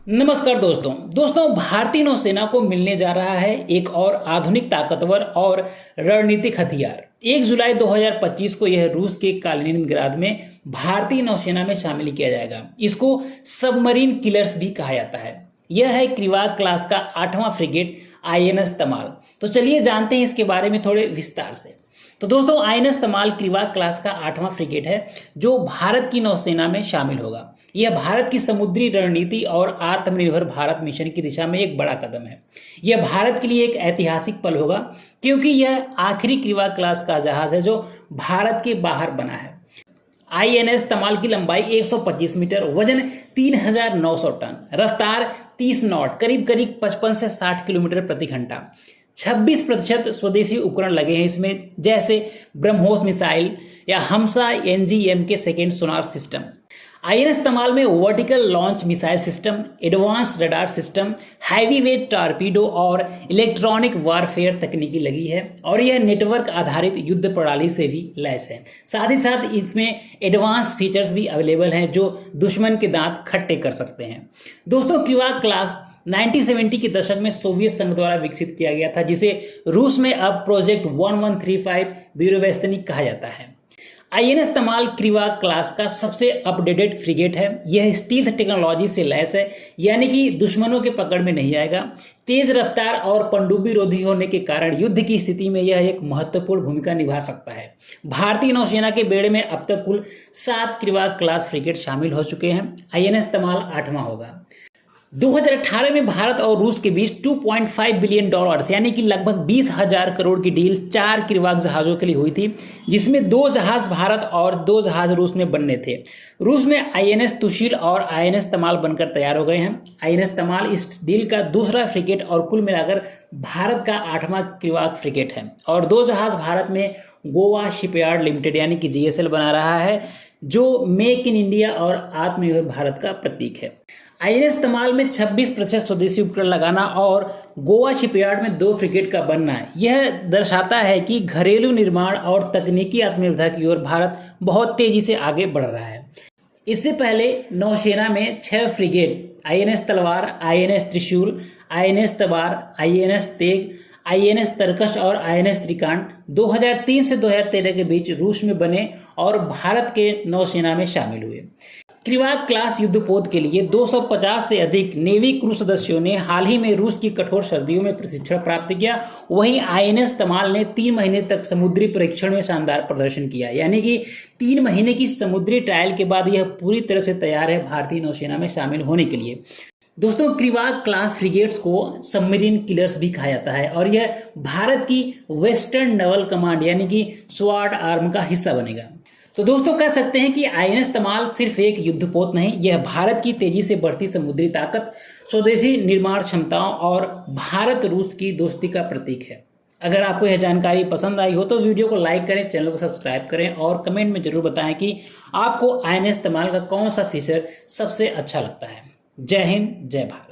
नमस्कार दोस्तों भारतीय नौसेना को मिलने जा रहा है एक और आधुनिक ताकतवर और रणनीतिक हथियार। 1 जुलाई 2025 को यह रूस के कालिनिनग्राद में भारतीय नौसेना में शामिल किया जाएगा। इसको सबमरीन किलर्स भी कहा जाता है। यह है क्रिवाक क्लास का 8वां फ्रिगेट आईएनएस तमाल। तो चलिए जानते हैं इसके बारे में थोड़े विस्तार से। तो दोस्तों आईएनएस तमाल क्रिवाक क्लास का 8वां फ्रिगेट है जो भारत की नौसेना में शामिल होगा। यह भारत की समुद्री रणनीति और आत्मनिर्भर भारत मिशन की दिशा में एक बड़ा कदम है। यह भारत के लिए एक ऐतिहासिक पल होगा क्योंकि यह आखिरी क्रिवाक क्लास का जहाज है जो भारत के बाहर बना है। आईएनएस तमाल की लंबाई 125 मीटर, वजन 3900 टन, रफ्तार 30 नॉट, करीब करीब 55 से 60 किलोमीटर प्रति घंटा। 26% स्वदेशी उपकरण लगे हैं इसमें, जैसे ब्रह्मोस मिसाइल या हमसा एनजीएम के सेकेंड सोनार सिस्टम। आईएनएस तमाल में vertical launch missile system, advance radar system, heavy weight torpedo और इलेक्ट्रॉनिक वारफेयर तकनीकी लगी है और यह नेटवर्क आधारित युद्ध प्रणाली से भी लैस है। साथ ही साथ इसमें एडवांस फीचर्स भी अवेलेबल हैं जो दुश्मन के दांत खट्टे कर सकते हैं। दोस्तों क्रिवाक क्लास 1970 के दशक में सोवियत संघ द्वारा विकसित किया गया था, जिसे रूस में अब प्रोजेक्ट 1135 वीरोवेस्तनिक कहा जाता है। आईएनएस तमाल क्रिवाक क्लास का सबसे अपडेटेड फ्रिगेट है। यह स्टील्थ टेक्नोलॉजी से लैस है, यानी कि दुश्मनों के पकड़ में नहीं आएगा। तेज रफ्तार और पनडुब्बी रोधी होने के कारण युद्ध की स्थिति में यह एक महत्वपूर्ण भूमिका निभा सकता है। भारतीय नौसेना के बेड़े में अब तक कुल 7 क्रिवाक क्लास फ्रिगेट शामिल हो चुके हैं। आईएनएस तमाल 8वां होगा। 2018 में भारत और रूस के बीच $2.5 बिलियन यानी कि लगभग 20,000 करोड़ की डील 4 क्रिवाक जहाजों के लिए हुई थी, जिसमें 2 जहाज भारत और 2 जहाज रूस में बनने थे। रूस में आईएनएस तुशील और आईएनएस तमाल बनकर तैयार हो गए हैं। आईएनएस तमाल इस डील का दूसरा फ्रिगेट और कुल मिलाकर भारत का 8वां क्रिवाक फ्रिगेट है और 2 जहाज भारत में गोवा शिपयार्ड लिमिटेड यानी कि जीएसएल बना रहा है, जो मेक इन इंडिया और आत्मनिर्भर भारत का प्रतीक है। आईएनएस तमाल में 26% स्वदेशी उपकरण लगाना और गोवा शिपयार्ड में 2 फ्रिगेट का बनना है, यह दर्शाता है कि घरेलू निर्माण और तकनीकी आत्मनिर्भरता की ओर भारत बहुत तेजी से आगे बढ़ रहा है। इससे पहले नौसेना में 6 फ्रिगेट आईएनएस तलवार, आईएनएस त्रिशूल, आईएनएस तबार, आईएनएस तेग, आईएनएस तरकश और आईएनएस त्रिकांड 2003 से 2013 के बीच रूस में बने और भारत के नौसेना में शामिल हुए। क्रिवाक क्लास युद्धपोत के लिए 250 से अधिक नेवी क्रू सदस्यों ने हाल ही में रूस की कठोर सर्दियों में प्रशिक्षण प्राप्त किया। वहीं आईएनएस तमाल ने 3 महीने तक समुद्री परीक्षण में शानदार प्रदर्शन किया, यानी कि 3 महीने की समुद्री ट्रायल के बाद यह पूरी तरह से तैयार है भारतीय नौसेना में शामिल होने के लिए। दोस्तों क्रिवाक क्लास फ्रिगेट्स को सबमरीन किलर्स भी कहा जाता है और यह भारत की वेस्टर्न नेवल कमांड यानी कि स्वार्ड आर्म का हिस्सा बनेगा। तो दोस्तों कह सकते हैं कि आईएनएस तमाल सिर्फ एक युद्धपोत नहीं, यह भारत की तेजी से बढ़ती समुद्री ताकत, स्वदेशी निर्माण क्षमताओं और भारत रूस की दोस्ती का प्रतीक है। अगर आपको यह जानकारी पसंद आई हो तो वीडियो को लाइक करें, चैनल को सब्सक्राइब करें और कमेंट में जरूर बताएं कि आपको आईएनएस तमाल का कौन सा फीचर सबसे अच्छा लगता है। जय हिंद, जय भारत।